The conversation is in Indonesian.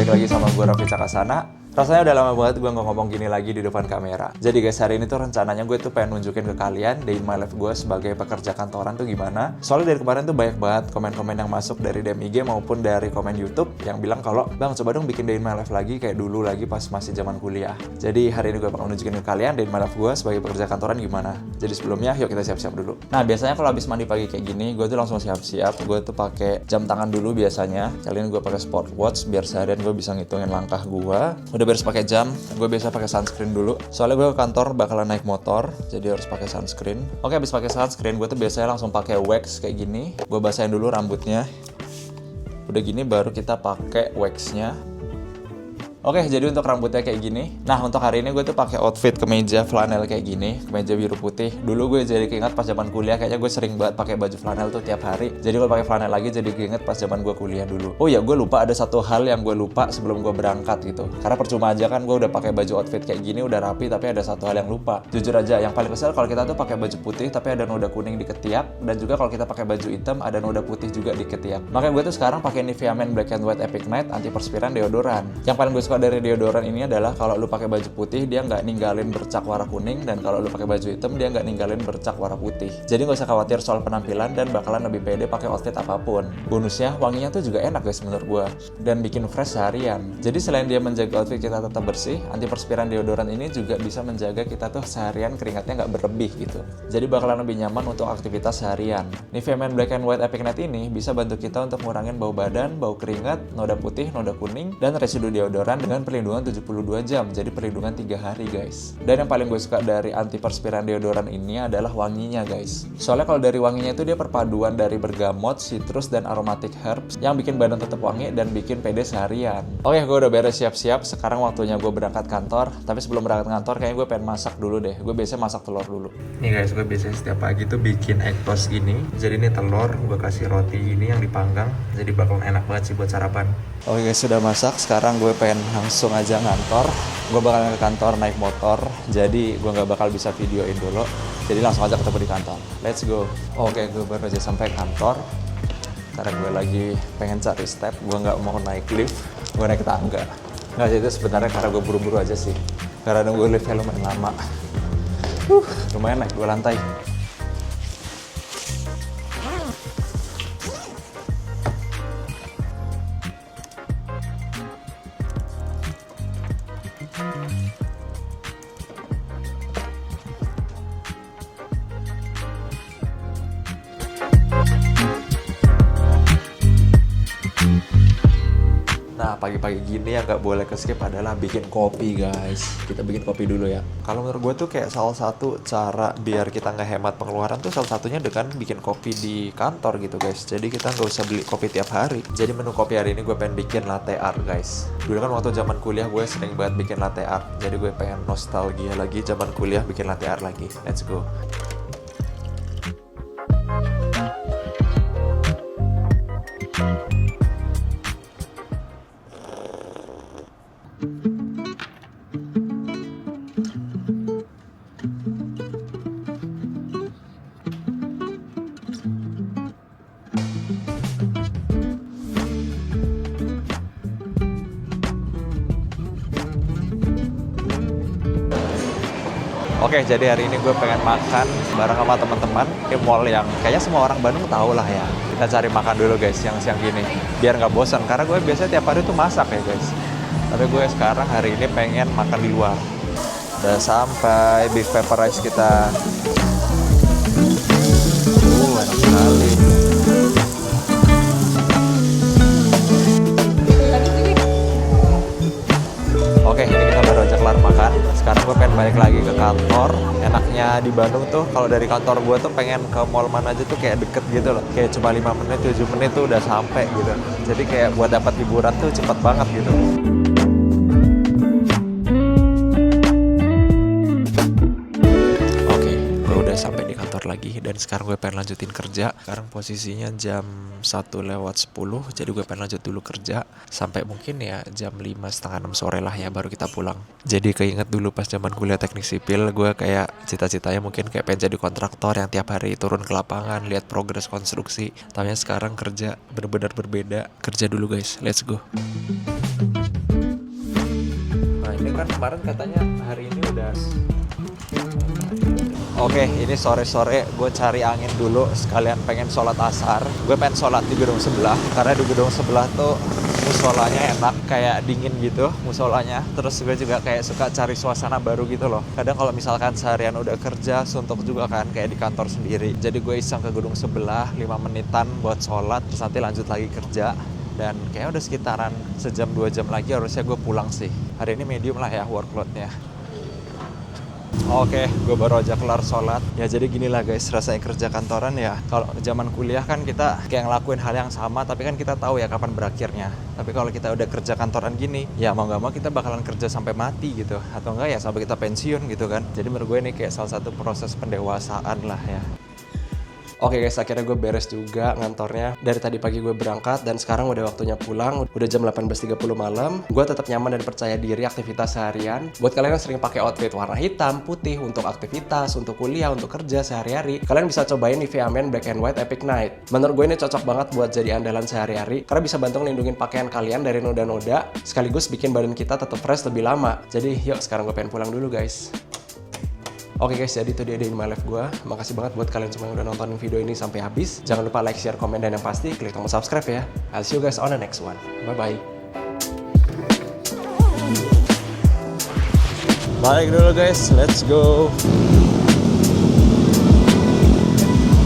balik lagi sama gue Raffi Cakasana. Rasanya udah lama banget gue nggak ngomong gini lagi di depan kamera. Jadi guys, hari ini tuh rencananya gue tuh pengen nunjukin ke kalian day in my life gue sebagai pekerja kantoran tuh gimana. Soalnya dari kemarin tuh banyak banget komen-komen yang masuk dari DM IG maupun dari komen YouTube yang bilang kalau bang coba dong bikin day in my life lagi kayak dulu lagi pas masih zaman kuliah. Jadi hari ini gue bakal nunjukin ke kalian day in my life gue sebagai pekerja kantoran gimana. Jadi sebelumnya yuk kita siap-siap dulu. Nah biasanya kalau habis mandi pagi kayak gini gue tuh langsung siap-siap. Gue tuh pakai jam tangan dulu biasanya. Kali ini gue pakai sport watch biar seharian gue bisa ngitungin langkah gue. Udah beres pakai jam, gue biasa pakai sunscreen dulu. Soalnya gue ke kantor bakalan naik motor, jadi harus pakai sunscreen. Oke, habis pakai sunscreen, gue tuh biasanya langsung pakai wax kayak gini. Gue basahin dulu rambutnya. Udah gini baru kita pakai waxnya. Oke, jadi untuk rambutnya kayak gini. Nah, untuk hari ini gue tuh pakai outfit kemeja flanel kayak gini, kemeja biru putih. Dulu gue jadi keinget pas zaman kuliah, kayaknya gue sering banget pakai baju flanel tuh tiap hari. Jadi gue pakai flanel lagi, jadi keinget pas zaman gue kuliah dulu. Oh ya, gue lupa ada satu hal yang gue lupa sebelum gue berangkat gitu. Karena percuma aja kan gue udah pakai baju outfit kayak gini, udah rapi, tapi ada satu hal yang lupa. Jujur aja, yang paling kesel kalau kita tuh pakai baju putih, tapi ada noda kuning di ketiak, dan juga kalau kita pakai baju hitam, ada noda putih juga di ketiak. Makanya gue tuh sekarang pakai Nivea Men Black and White Epic Night antiperspiran deodoran. Yang paling gue suka dari deodoran ini adalah kalau lu pakai baju putih dia nggak ninggalin bercak warna kuning, dan kalau lu pakai baju hitam dia nggak ninggalin bercak warna putih. Jadi nggak usah khawatir soal penampilan dan bakalan lebih pede pakai outfit apapun. Bonusnya wanginya tuh juga enak guys menurut gua dan bikin fresh seharian. Jadi selain dia menjaga outfit kita tetap bersih, antiperspiran deodoran ini juga bisa menjaga kita tuh seharian keringatnya nggak berlebih gitu. Jadi bakalan lebih nyaman untuk aktivitas seharian. Nivea Men Black and White Epic Night ini bisa bantu kita untuk ngurangin bau badan, bau keringat, noda putih, noda kuning, dan residu deodoran dengan perlindungan 72 jam, jadi perlindungan 3 hari guys. Dan yang paling gue suka dari antiperspiran deodoran ini adalah wanginya guys. Soalnya kalau dari wanginya itu dia perpaduan dari bergamot, citrus, dan aromatic herbs yang bikin badan tetap wangi dan bikin pede seharian. Oke, gue udah beres siap-siap, sekarang waktunya gue berangkat kantor. Tapi sebelum berangkat kantor kayaknya gue pengen masak dulu deh. Gue biasanya masak telur dulu. Nih guys, gue biasanya setiap pagi tuh bikin egg toast gini. Jadi ini telur, gue kasih roti ini yang dipanggang. Jadi bakalan enak banget sih buat sarapan. Oke guys, sudah masak. Sekarang gue pengen langsung aja ngantor. Gue bakal ke kantor naik motor, jadi gue nggak bakal bisa videoin dulu. Jadi langsung aja ketemu di kantor. Let's go. Oke, gue baru aja sampai kantor. Karena gue lagi pengen cari step, gue nggak mau naik lift, gue naik tangga. Nggak sih, itu sebenarnya karena gue buru-buru aja sih. Karena nunggu liftnya lumayan lama. Lumayan naik 2 lantai. Nah, pagi-pagi gini yang nggak boleh ke skip adalah bikin kopi guys. Kita bikin kopi dulu ya. Kalau menurut gue tuh kayak salah satu cara biar kita nggak hemat pengeluaran tuh salah satunya dengan bikin kopi di kantor gitu guys. Jadi kita nggak usah beli kopi tiap hari. Jadi menu kopi hari ini gue pengen bikin latte art guys. Dulu kan waktu zaman kuliah gue sering banget bikin latte art. Jadi gue pengen nostalgia lagi zaman kuliah bikin latte art lagi. Let's go. Oke, jadi hari ini gue pengen makan bareng sama teman-teman di mall yang kayaknya semua orang Bandung tahu lah ya. Kita cari makan dulu guys, siang-siang gini. Biar nggak bosan, karena gue biasanya tiap hari tuh masak ya guys. Tapi gue sekarang hari ini pengen makan di luar. Udah sampai beef pepper rice kita. Enak sekali. Oke, ini kita baru aja kelar makan. Sekarang gue pengen balik lagi ke kantor. Enaknya di Bandung tuh, kalau dari kantor gue tuh pengen ke mall mana aja tuh kayak deket gitu loh. Kayak cuma 5 menit, 7 menit tuh udah sampai gitu. Jadi kayak buat dapat hiburan tuh cepet banget gitu. Sampai di kantor lagi dan sekarang gue pengen lanjutin kerja. Sekarang posisinya jam 1:10, jadi gue pengen lanjut dulu kerja sampai mungkin ya jam 5:30, 6 sore lah ya baru kita pulang. Jadi keinget dulu pas zaman kuliah teknik sipil, gue kayak cita-citanya mungkin kayak pengen jadi kontraktor yang tiap hari turun ke lapangan lihat progres konstruksi. Tapi sekarang kerja benar-benar berbeda. Kerja dulu guys, let's go. kan kemarin katanya hari ini udah. Oke, ini sore-sore gue cari angin dulu, sekalian pengen sholat asar. Gue pengen sholat di gedung sebelah, karena di gedung sebelah tuh musolanya enak, kayak dingin gitu musolanya. Terus gue juga kayak suka cari suasana baru gitu loh. Kadang kalau misalkan seharian udah kerja, suntuk juga kan, kayak di kantor sendiri. Jadi gue iseng ke gedung sebelah, 5 menitan buat sholat, terus nanti lanjut lagi kerja. Dan kayaknya udah sekitaran sejam 2 jam lagi harusnya gue pulang sih. Hari ini medium lah ya workload-nya. Oke, gue baru aja kelar sholat. Ya jadi gini lah guys, rasanya kerja kantoran ya. Kalau zaman kuliah kan kita kayak ngelakuin hal yang sama, tapi kan kita tahu ya kapan berakhirnya. Tapi kalau kita udah kerja kantoran gini, ya mau gak mau kita bakalan kerja sampai mati gitu. Atau enggak ya sampai kita pensiun gitu kan. Jadi menurut gue ini kayak salah satu proses pendewasaan lah ya. Oke guys, akhirnya gue beres juga ngantornya. Dari tadi pagi gue berangkat dan sekarang udah waktunya pulang. Udah jam 18.30 malam. Gue tetap nyaman dan percaya diri aktivitas seharian. Buat kalian yang sering pakai outfit warna hitam, putih untuk aktivitas, untuk kuliah, untuk kerja sehari-hari, kalian bisa cobain Nivea Men Black and White Epic Night. Menurut gue ini cocok banget buat jadi andalan sehari-hari karena bisa bantu ngelindungin pakaian kalian dari noda-noda, sekaligus bikin badan kita tetap fresh lebih lama. Jadi yuk sekarang gue pengen pulang dulu guys. Oke guys, jadi itu dia Day in My Life gue. Makasih banget buat kalian semua yang udah nontonin video ini sampai habis. Jangan lupa like, share, komen, dan yang pasti klik tombol subscribe ya. I'll see you guys on the next one. Bye-bye. Balik dulu guys, let's go.